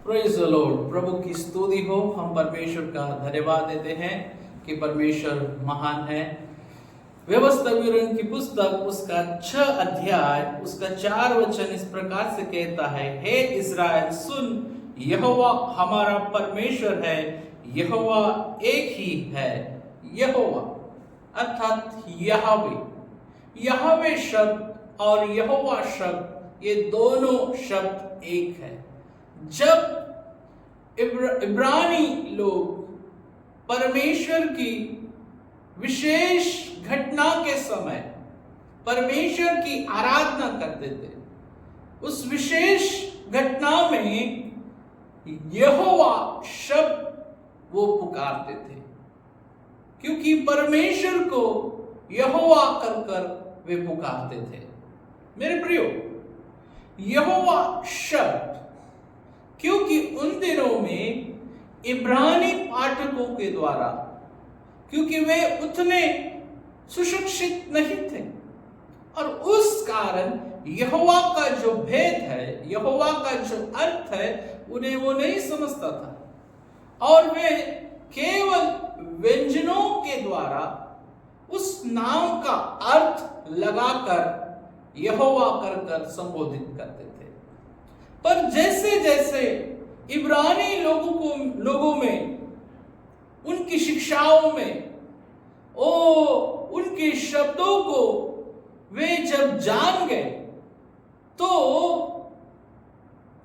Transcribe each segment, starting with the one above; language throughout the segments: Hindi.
Praise the Lord. प्रभु की स्तुति हो। हम परमेश्वर का धन्यवाद देते हैं कि परमेश्वर महान है। व्यवस्था विवरण की पुस्तक उसका 6 अध्याय उसका 4 वचन इस प्रकार से कहता है, हे इस्राएल सुन, यहोवा हमारा परमेश्वर है, यहोवा एक ही है। यहोवा अर्थात यहोवे, यहोवे शब्द और यहोवा शब्द ये दोनों शब्द एक है। जब इब्रानी लोग परमेश्वर की विशेष घटना के समय परमेश्वर की आराधना करते थे, उस विशेष घटना में यहोवा शब्द वो पुकारते थे, क्योंकि परमेश्वर को यहोवा कर वे पुकारते थे। मेरे प्रियो, यहोवा शब्द, क्योंकि उन दिनों में इब्रानी पाठकों के द्वारा, क्योंकि वे उतने सुशिक्षित नहीं थे और उस कारण यहोवा का जो भेद है, यहोवा का जो अर्थ है, उन्हें वो नहीं समझता था और वे केवल व्यंजनों के द्वारा उस नाम का अर्थ लगाकर यहोवा कर संबोधित करते थे। पर जैसे जैसे इब्रानी लोगों में, उनकी शिक्षाओं में, उनके शब्दों को वे जब जान गए, तो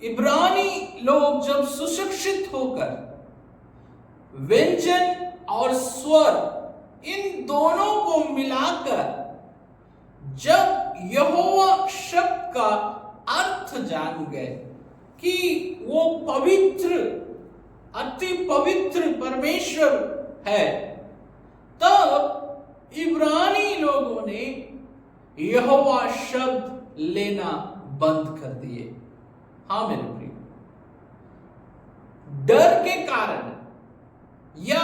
इब्रानी लोग जब सुशिक्षित होकर व्यंजन और स्वर इन दोनों को मिलाकर जब यहोवा शब्द का अर्थ जान गए कि वो पवित्र, अति पवित्र परमेश्वर है, तब इब्रानी लोगों ने यहोवा शब्द लेना बंद कर दिए। हाँ मेरे प्रिय, डर के कारण या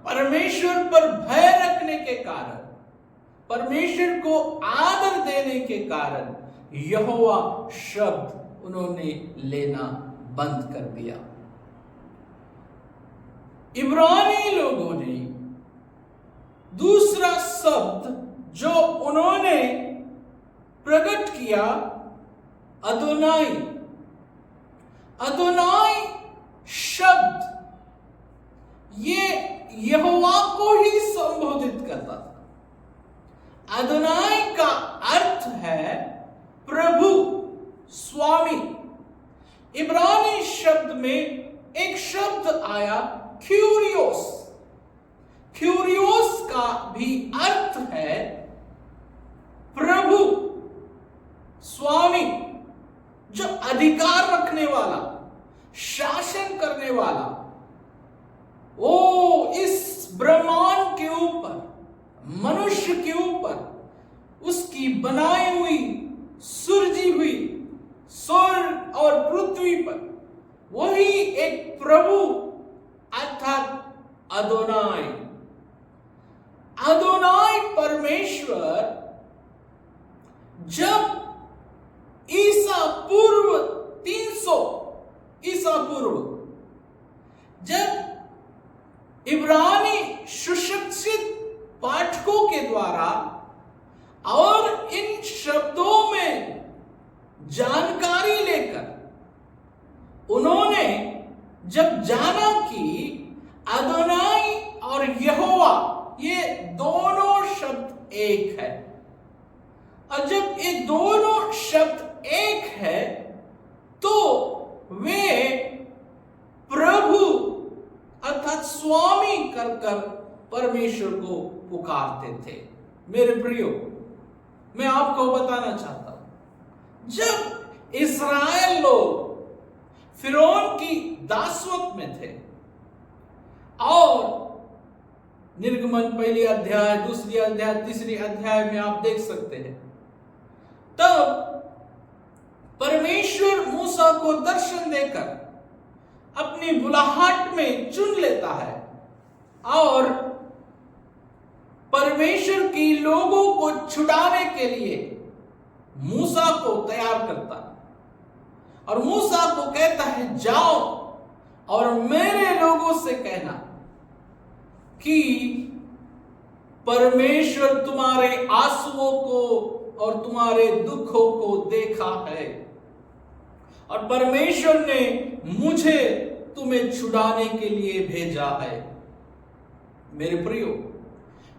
परमेश्वर पर भय रखने के कारण, परमेश्वर को आदर देने के कारण यहोवा शब्द उन्होंने लेना बंद कर दिया। इब्रानी लोगों ने दूसरा शब्द जो उन्होंने प्रकट किया, अदोनाई। अदोनाई शब्द ये यहोवा को ही संबोधित करता था। अदोनाई का अर्थ है प्रभु, स्वामी। इब्रानी शब्द में एक शब्द आया क्यूरियोस। क्यूरियोस का भी अर्थ है प्रभु, स्वामी, जो अधिकार रखने वाला, शासन करने वाला। इस ब्रह्मांड के ऊपर, मनुष्य के ऊपर, उसकी बनाई हुई, सृजी हुई स्वर्ग और पृथ्वी पर वही एक प्रभु अर्थात अदोनाई। अदोनाई परमेश्वर जब ईसा पूर्व 300 ईसा पूर्व जब इब्रानी सुशिक्षित पाठकों के द्वारा और इन शब्दों में जानकारी लेकर उन्होंने जब जाना कि अदोनाई और यहोवा ये दोनों शब्द एक है, और जब ये दोनों शब्द एक है तो वे प्रभु अर्थात स्वामी कर परमेश्वर को पुकारते थे। मेरे प्रियो, मैं आपको बताना चाहता हूं, जब इस्राएल लोग फिरौन की दासवत में थे और निर्गमन पहली अध्याय, दूसरी अध्याय, तीसरी अध्याय में आप देख सकते हैं, तब परमेश्वर मूसा को दर्शन देकर अपनी बुलाहट में चुन लेता है और परमेश्वर की लोगों को छुड़ाने के लिए मूसा को तैयार करता है और मूसा को कहता है, जाओ और मेरे लोगों से कहना कि परमेश्वर तुम्हारे आंसुओं को और तुम्हारे दुखों को देखा है और परमेश्वर ने मुझे तुम्हें छुड़ाने के लिए भेजा है। मेरे प्रियो,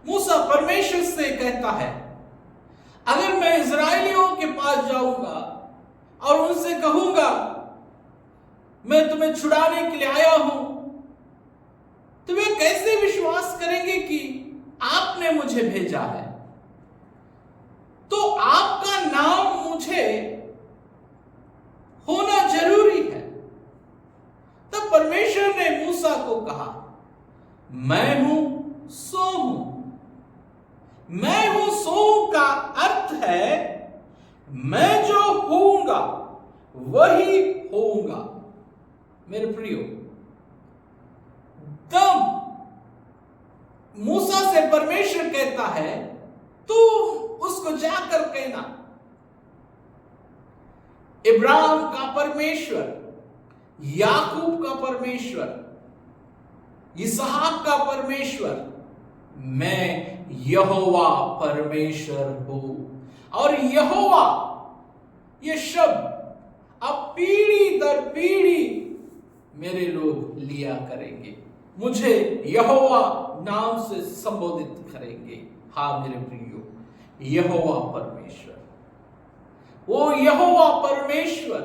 मूसा परमेश्वर से कहता है, अगर मैं इजराइलियों के पास जाऊंगा और उनसे कहूंगा मैं तुम्हें छुड़ाने के लिए आया हूं, तो वे कैसे विश्वास करेंगे कि आपने मुझे भेजा है? तो आपका नाम मुझे होना जरूरी है। तब परमेश्वर ने मूसा को कहा, मैं हूं सो हूं। मैं हूं सो का अर्थ है मैं जो होऊंगा वही होऊंगा। मेरे प्रियो, तब मूसा से परमेश्वर कहता है, तू उसको जाकर कहना, इब्राहिम का परमेश्वर, याकूब का परमेश्वर, इसहाक का परमेश्वर, मैं यहोवा परमेश्वर हूं। और यहोवा ये शब्द अब पीढ़ी दर पीढ़ी मेरे लोग लिया करेंगे, मुझे यहोवा नाम से संबोधित करेंगे। हाँ मेरे प्रियो, यहोवा परमेश्वर, वो यहोवा परमेश्वर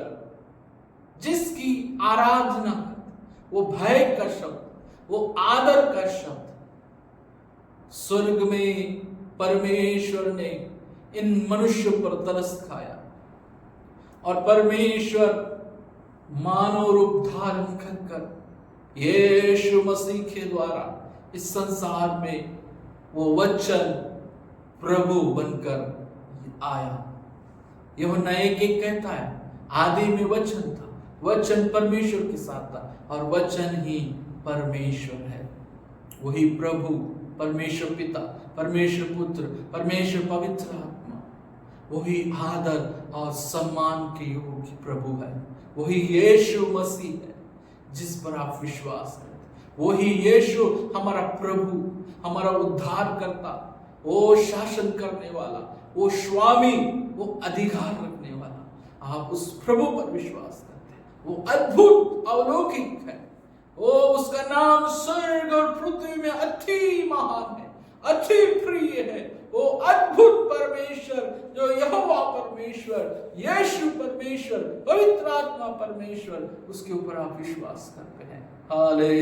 जिसकी आराधना करते, वो भय का शब्द, वो आदर का शब्द, स्वर्ग में परमेश्वर ने इन मनुष्यों पर तरस खाया और परमेश्वर मानव रूप धारण कर यीशु मसीह के द्वारा इस संसार में वो वचन प्रभु बनकर आया। यूहन्ना 1:1 कहता है, आदि में वचन था, वचन परमेश्वर के साथ था और वचन ही परमेश्वर है। वही प्रभु, परमेश्वर पिता, परमेश्वर पुत्र, परमेश्वर पवित्र आत्मा, वही आदर और सम्मान के योग्य प्रभु है। वही यीशु मसीह है जिस पर आप विश्वास करते। वही यीशु हमारा प्रभु, हमारा उद्धार करता, वो शासन करने वाला, वो स्वामी, वो अधिकार रखने वाला। आप उस प्रभु पर विश्वास करते हैं। वो अद्भुत अलौकिक है, वो उसका नाम स्वर्ग और पृथ्वी में अति महान है, अति प्रिय है। वो अद्भुत परमेश्वर जो यहोवा परमेश्वर, यीशु परमेश्वर, पवित्र आत्मा परमेश्वर, उसके ऊपर आप विश्वास करते हैं। हालेलुया।